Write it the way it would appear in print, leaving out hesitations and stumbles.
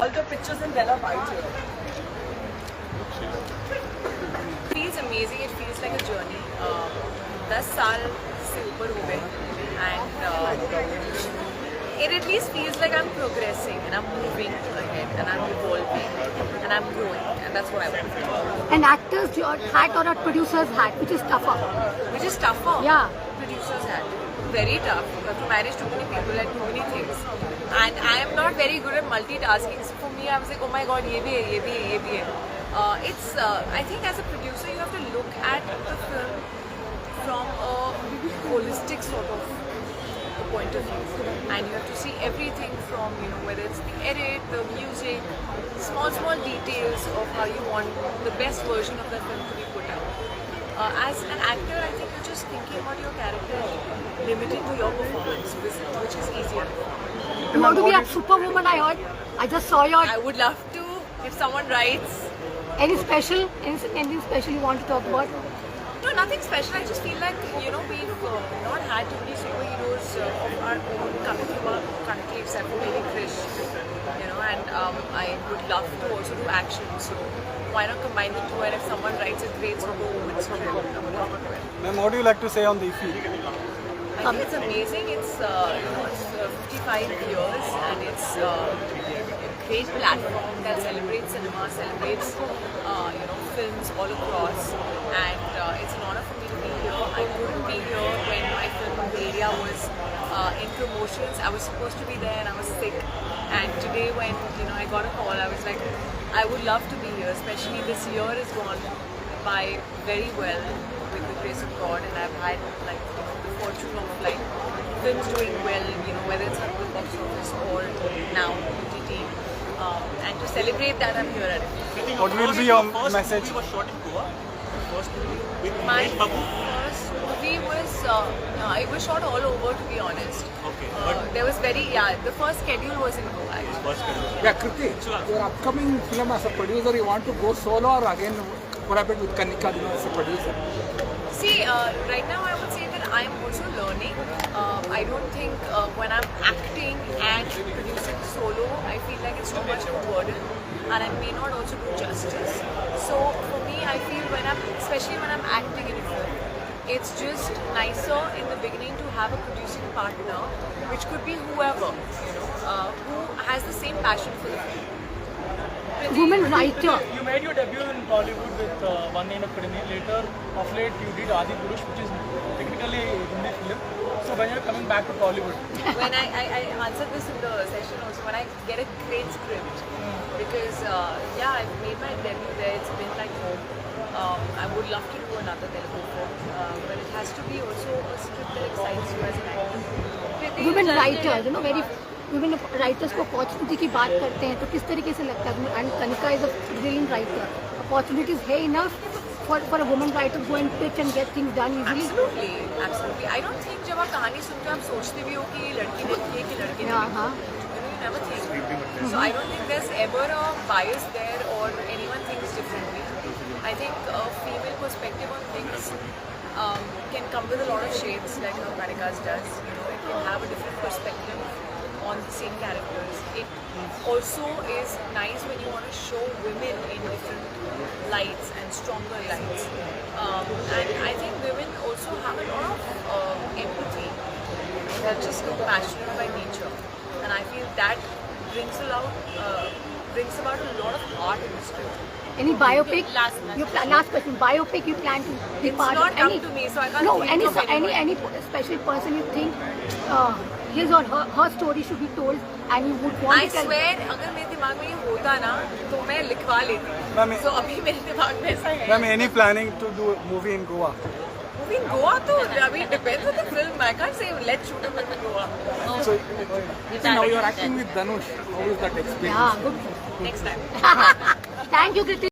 All the pictures in Bella White here. It feels amazing. It feels like a journey. 10 साल से ऊपर हो गए and it at least feels like I'm progressing and I'm moving ahead and I'm evolving and I'm growing, and that's what I want. An actor's hat or a producer's hat, which is tougher? Which is tougher. Yeah. Producer's hat. Very tough. You have to manage too many people and too many things. And I am not very good at multitasking. So for me, I was like, oh my god, ye bhi hai, ye bhi hai, ye bhi hai. I think as a producer, you have to look at the film from a holistic sort of point of view, and you have to see everything from, you know, whether it's the edit, the music, small details of how you want the best version of that film to be put out. As an actor, I think you're just thinking about your character limited to your performance, which is easier. You want to be a superwoman, I heard. I just saw your... I would love to, if someone writes. Anything special you want to talk about? No, nothing special. I just feel like, you know, we've not had too many superheroes of our own coming from our country except for maybe Krish, you know, and I would love to also do action. So why not combine the two? And if someone writes a great superwoman story, I would love to do it. Ma'am, what do you like to say on the IFFI? I think it's amazing. It's, you know, it's 55 years and it's a great platform that celebrates cinema, celebrates, you know, films all across, and it's an honor for me to be here. I couldn't be here when my film Area was in promotions. I was supposed to be there and I was sick, and today when, you know, I got a call, I was like, I would love to be here, especially this year has gone by very well with the grace of God, and I've had, like, you know, the fortune of, like, films doing well, you know, whether it's at the box office or now OTT, and to celebrate that, I'm here at it. What will be your message? You were shot in Goa. First movie with My Mahesh Babu. first movie was, it was shot all over, to be honest. Okay, There was the first schedule was in Goa, actually. First movie. Yeah, Kriti, your upcoming film as a producer, you want to go solo or again collaborate with Kanika as a producer? See, right now I would say that I am also learning. I don't think when I'm acting and producing solo, I feel like it's too much of a burden and I may not also do justice. So for me, I feel especially when I'm acting in a film, it's just nicer in the beginning to have a producing partner, which could be whoever, you know, who has the same passion for the film. Woman writer. You made your debut in Bollywood with One Night of Kidney. Later, of late, you did Adi Purush, which is technically a Hindi film. So when you're coming back to Bollywood, When I answered this in the session also, when I get a great script, because I've made my debut there, it's been like home. I would love to do another Telugu film, but it has to be also a script that excites you as an actor. Women writers, you know, very women writers को opportunity की बात करते हैं, तो किस तरीके से लगता है? And Kanika is a brilliant writer. Opportunities है enough for a woman writer to go and pitch and get things done easily. Absolutely. I don't think जब आप कहानी सुनते हो आप सोचते भी हो कि ये लड़की ने लिखी है कि लड़के ने लिखी है. You never think. So I don't think there's ever a bias there or anyone thinks differently. I think a female perspective on things can come with a lot of shades, like how Kanika's does. You know, it can have a different perspective on the same characters. It also is nice when you want to show women in different lights and stronger lights. And I think women also have a lot of empathy. You know, they're just compassionate by nature, and I feel that brings about a lot of art in the script. Any biopic? Last question. Biopic you plan to be It's part not of? come to me, so I can't No, think of anyone. any special person you think his or her story should be told, and you would want I to tell. swear, अगर मेरे दिमाग में ये होता ना, तो मैं लिखवा लेती. Ma'am, So अभी मेरे दिमाग में ऐसा है. Ma'am, any planning to do a movie in Goa? Movie in Goa, तो अभी depends on the film. I can't say let's shoot a film in Goa. So, Now you're acting with Dhanush. How is that experience? Yeah, good. Next time. Thank you, Kriti.